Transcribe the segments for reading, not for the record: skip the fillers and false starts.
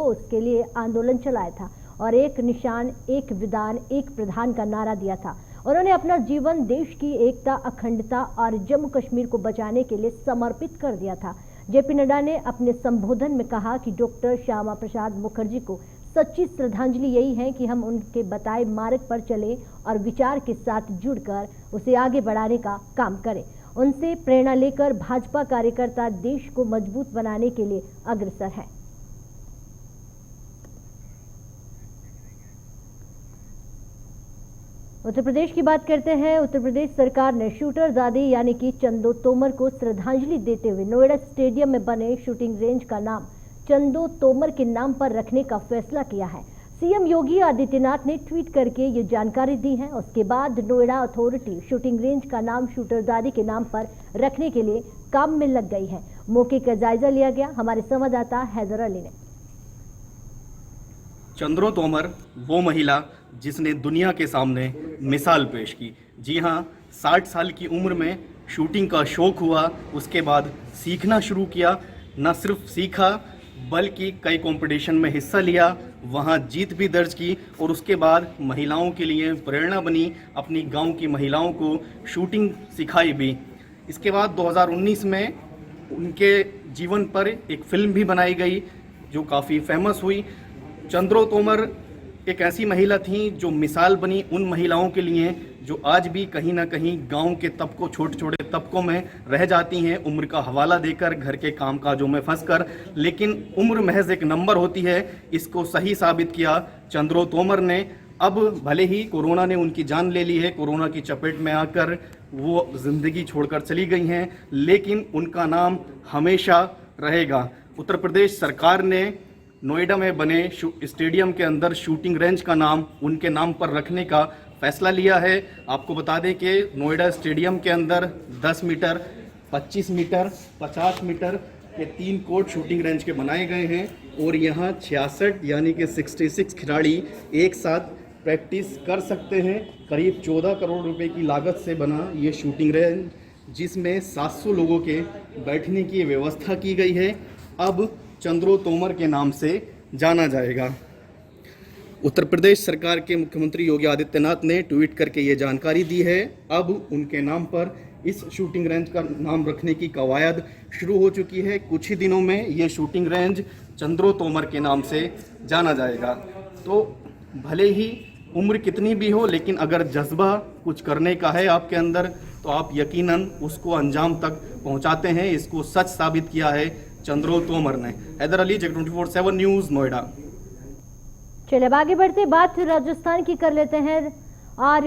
उसके लिए आंदोलन चलाया था और एक निशान, एक विधान, एक प्रधान का नारा दिया था। उन्होंने अपना जीवन देश की एकता, अखंडता और जम्मू कश्मीर को बचाने के लिए समर्पित कर दिया था। जेपी नड्डा ने अपने संबोधन में कहा कि डॉक्टर श्यामा प्रसाद मुखर्जी को सच्ची श्रद्धांजलि यही है कि हम उनके बताए मार्ग पर चलें और विचार के साथ जुड़कर उसे आगे बढ़ाने का काम करें। उनसे प्रेरणा लेकर भाजपा कार्यकर्ता देश को मजबूत बनाने के लिए अग्रसर हैं। उत्तर प्रदेश की बात करते हैं। उत्तर प्रदेश सरकार ने शूटरजादे यानी कि चंदो तोमर को श्रद्धांजलि देते हुए नोएडा स्टेडियम में बने शूटिंग रेंज का नाम चंदो तोमर के नाम पर रखने का फैसला किया है। सीएम योगी आदित्यनाथ ने ट्वीट करके ये जानकारी दी है। उसके बाद नोएडा अथॉरिटी शूटिंग रेंज का नाम शूटरजादे के नाम पर रखने के लिए काम में लग गई है। मौके का जायजा लिया गया। हमारे संवाददाता हैदर अली ने। चंद्रो तोमर वो महिला जिसने दुनिया के सामने मिसाल पेश की। जी हाँ, 60 साल की उम्र में शूटिंग का शौक हुआ, उसके बाद सीखना शुरू किया। न सिर्फ सीखा बल्कि कई कंपटीशन में हिस्सा लिया, वहाँ जीत भी दर्ज की और उसके बाद महिलाओं के लिए प्रेरणा बनी। अपनी गांव की महिलाओं को शूटिंग सिखाई भी। इसके बाद 2019 में उनके जीवन पर एक फिल्म भी बनाई गई जो काफ़ी फेमस हुई। चंद्रो तोमर एक ऐसी महिला थी जो मिसाल बनी उन महिलाओं के लिए जो आज भी कहीं ना कहीं गांव के तबकों, छोटे छोटे तबकों में रह जाती हैं, उम्र का हवाला देकर, घर के कामकाजों में फंसकर। लेकिन उम्र महज एक नंबर होती है, इसको सही साबित किया चंद्रो तोमर ने। अब भले ही कोरोना ने उनकी जान ले ली है, कोरोना की चपेट में आकर वो ज़िंदगी छोड़कर चली गई हैं, लेकिन उनका नाम हमेशा रहेगा। उत्तर प्रदेश सरकार ने नोएडा में बने स्टेडियम के अंदर शूटिंग रेंज का नाम उनके नाम पर रखने का फैसला लिया है। आपको बता दें कि नोएडा स्टेडियम के अंदर 10 मीटर, 25 मीटर, 50 मीटर के 3 कोर्ट शूटिंग रेंज के बनाए गए हैं और यहाँ 66 यानी कि 66 खिलाड़ी एक साथ प्रैक्टिस कर सकते हैं। करीब 14 करोड़ रुपए की लागत से बना ये शूटिंग रेंज, जिसमें 700 लोगों के बैठने की व्यवस्था की गई है, अब चंद्रो तोमर के नाम से जाना जाएगा। उत्तर प्रदेश सरकार के मुख्यमंत्री योगी आदित्यनाथ ने ट्वीट करके ये जानकारी दी है। अब उनके नाम पर इस शूटिंग रेंज का नाम रखने की कवायद शुरू हो चुकी है। कुछ ही दिनों में ये शूटिंग रेंज चंद्रो तोमर के नाम से जाना जाएगा। तो भले ही उम्र कितनी भी हो, लेकिन अगर जज्बा कुछ करने का है आपके अंदर तो आप यकीनन उसको अंजाम तक पहुंचाते हैं। इसको सच साबित किया है चंद्रो तोमर ने। हैदर अली, जग 24/7 न्यूज़, नोएडा। चलिए अब आगे बढ़ते बात राजस्थान की कर लेते हैं और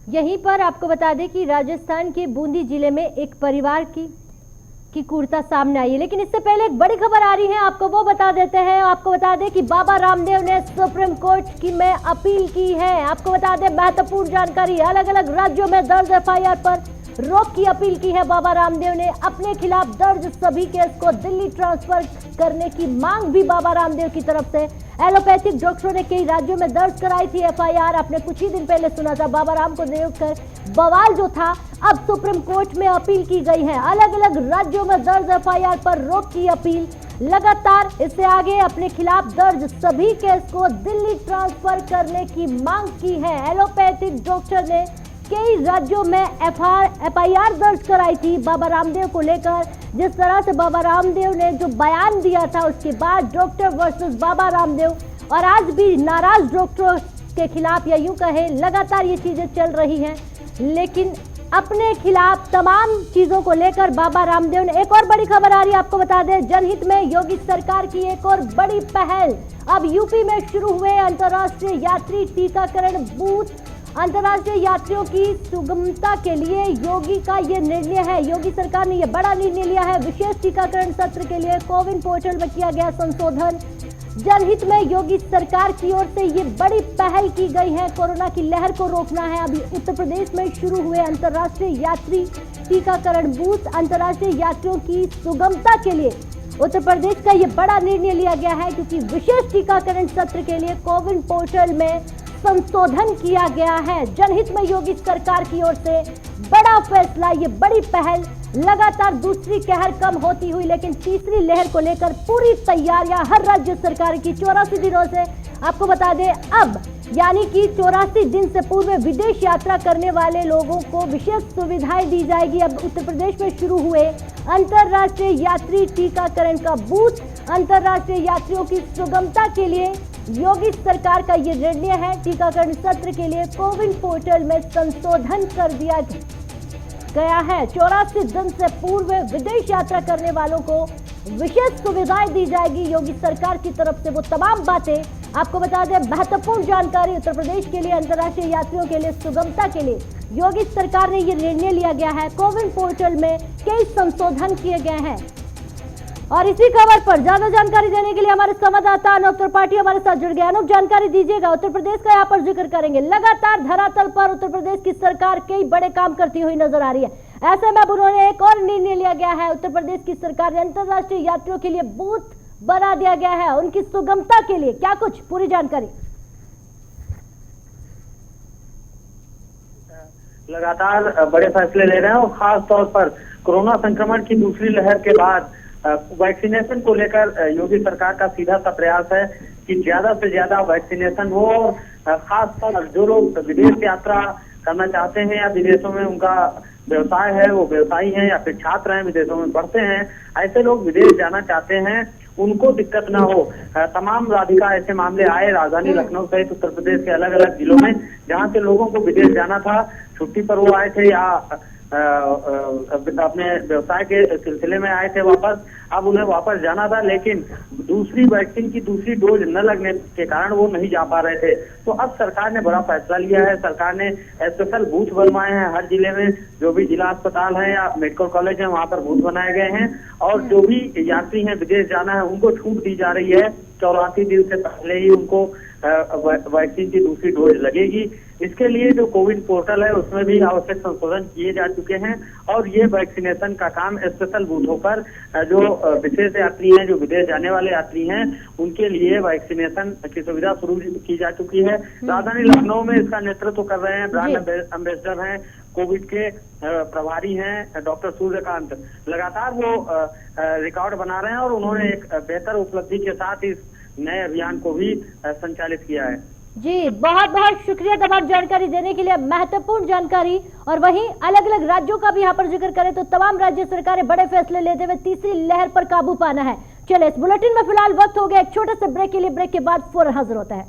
यहीं पर आपको बता दें कि राजस्थान के बूंदी जिले में एक परिवार की क्रूरता सामने आई है। लेकिन इससे पहले एक बड़ी खबर आ रही है, आपको वो बता देते हैं। आपको बता दें कि बाबा रामदेव ने सुप्रीम कोर्ट की में अपील की है। आपको बता दें महत्वपूर्ण जानकारी, अलग अलग राज्यों में दर्ज एफआईआर पर रोक की अपील की है बाबा रामदेव ने। अपने खिलाफ दर्ज सभी केस को दिल्ली ट्रांसफर करने की मांग भी बाबा रामदेव की तरफ से एलोपैथिक डॉक्टरों ने कई राज्यों में दर्ज कराई थी एफआईआर। आपने कुछ ही दिन पहले सुना था बाबा राम को लेकर बवाल जो था, अब सुप्रीम कोर्ट में अपील की गई है। अलग अलग राज्यों में दर्ज एफआईआर पर रोक की अपील लगातार। इससे आगे अपने खिलाफ दर्ज सभी केस को दिल्ली ट्रांसफर करने की मांग की है। एलोपैथिक डॉक्टर ने कई राज्यों में एफआईआर दर्ज कराई थी बाबा रामदेव को लेकर। जिस तरह से बाबा रामदेव ने जो बयान दिया था, उसके बाद डॉक्टर वर्सेस बाबा रामदेव, और आज भी नाराज डॉक्टरों के खिलाफ या यूं कहे लगातार ये चीजें चल रही हैं। लेकिन अपने खिलाफ तमाम चीजों को लेकर बाबा रामदेव ने एक और बड़ी खबर आ रही है, आपको बता दें जनहित में योगी सरकार की एक और बड़ी पहल। अब यूपी में शुरू हुए अंतर्राष्ट्रीय यात्री टीकाकरण बूथ। अंतर्राष्ट्रीय यात्रियों की सुगमता के लिए योगी का ये निर्णय है। योगी सरकार ने यह बड़ा निर्णय लिया है। विशेष टीकाकरण सत्र के लिए कोविन पोर्टल में किया गया संशोधन। जनहित में योगी सरकार की ओर से ये बड़ी पहल की गई है। कोरोना की लहर को रोकना है। अभी उत्तर प्रदेश में शुरू हुए अंतर्राष्ट्रीय यात्री टीकाकरण बूथ। अंतर्राष्ट्रीय यात्रियों की सुगमता के लिए उत्तर प्रदेश का ये बड़ा निर्णय लिया गया है, क्योंकि विशेष टीकाकरण सत्र के लिए कोविन पोर्टल में संशोधन किया गया है। जनहित में योगी सरकार की ओर से बड़ा फैसला, ये बड़ी पहल लगातार दूसरी कहर कम होती हुई लेकिन तीसरी लहर को लेकर पूरी तैयारियां हर राज्य सरकार की 84 दिनों से। आपको बता दें अब यानी कि 84 दिन से पूर्व विदेश यात्रा करने वाले लोगों को विशेष सुविधाएं दी जाएगी। अब उत्तर प्रदेश में शुरू हुए अंतर्राष्ट्रीय यात्री टीकाकरण का बूथ। अंतर्राष्ट्रीय यात्रियों की सुगमता के लिए योगी सरकार का ये निर्णय है। टीकाकरण सत्र के लिए कोविन पोर्टल में संशोधन कर दिया गया है। 84 दिन से पूर्व विदेश यात्रा करने वालों को विशेष सुविधाएं दी जाएगी योगी सरकार की तरफ से। वो तमाम बातें आपको बता दें, महत्वपूर्ण जानकारी उत्तर प्रदेश के लिए, अंतर्राष्ट्रीय यात्रियों के लिए सुगमता के लिए योगी सरकार ने ये निर्णय लिया गया है। कोविन पोर्टल में कई संशोधन किए गए हैं। और इसी खबर पर ज्यादा जानकारी देने के लिए हमारे संवाददाता अनूप त्रिपाठी हमारे साथ जुड़ गए। अनूप, जानकारी दीजिएगा। उत्तर प्रदेश का यहाँ पर जिक्र करेंगे। लगातार धरातल पर उत्तर प्रदेश की सरकार कई बड़े काम करती हुई नजर आ रही है। ऐसे में अब उन्होंने एक और निर्णय लिया गया है। उत्तर प्रदेश की सरकार ने अंतर्राष्ट्रीय यात्रियों के लिए बूथ बना दिया गया है उनकी सुगमता के लिए। क्या कुछ पूरी जानकारी? लगातार बड़े फैसले ले रहे हैं और खास तौर पर कोरोना संक्रमण की दूसरी लहर के बाद वैक्सीनेशन को लेकर योगी सरकार का सीधा सा प्रयास है कि ज्यादा से ज्यादा वैक्सीनेशन हो। खास तौर जो लोग विदेश यात्रा करना चाहते हैं या विदेशों में उनका व्यवसाय है, वो व्यवसायी हैं या फिर छात्र हैं, विदेशों में पढ़ते हैं, ऐसे लोग विदेश जाना चाहते हैं, उनको दिक्कत ना हो। तमाम राधिका ऐसे मामले आए राजधानी लखनऊ सहित उत्तर प्रदेश के अलग अलग जिलों में, जहां से लोगों को विदेश जाना था, छुट्टी पर वो आए थे या अपने व्यवसाय के सिलसिले में आए थे वापस। अब उन्हें वापस जाना था लेकिन दूसरी वैक्सीन की दूसरी डोज न लगने के कारण वो नहीं जा पा रहे थे। तो अब सरकार ने बड़ा फैसला लिया है। सरकार ने स्पेशल बूथ बनवाए हैं हर जिले में। जो भी जिला अस्पताल है या मेडिकल कॉलेज है वहां पर बूथ बनाए गए हैं और जो भी यात्री हैं विदेश जाना है उनको छूट दी जा रही है। 84 दिन से पहले ही उनको वैक्सीन की दूसरी डोज लगेगी। इसके लिए जो कोविन पोर्टल है उसमें भी आवश्यक संशोधन किए जा चुके हैं और ये वैक्सीनेशन का काम स्पेशल बूथों पर जो विशेष यात्री हैं, जो विदेश जाने वाले यात्री हैं, उनके लिए वैक्सीनेशन की सुविधा शुरू की जा चुकी है। राजधानी लखनऊ में इसका नेतृत्व कर रहे हैं ब्रांड एम्बेसडर हैं, कोविड के प्रभारी हैं डॉक्टर सूर्यकांत। लगातार वो रिकॉर्ड बना रहे हैं और उन्होंने एक बेहतर उपलब्धि के साथ इस नए अभियान को भी संचालित किया है। जी, बहुत बहुत शुक्रिया तमाम जानकारी देने के लिए, महत्वपूर्ण जानकारी। और वहीं अलग अलग राज्यों का भी यहाँ पर जिक्र करें तो तमाम राज्य सरकारें बड़े फैसले लेते हुए तीसरी लहर पर काबू पाना है। चलिए, इस बुलेटिन में फिलहाल वक्त हो गया एक छोटे से ब्रेक के लिए। ब्रेक के बाद फौरन हाजिर होता है।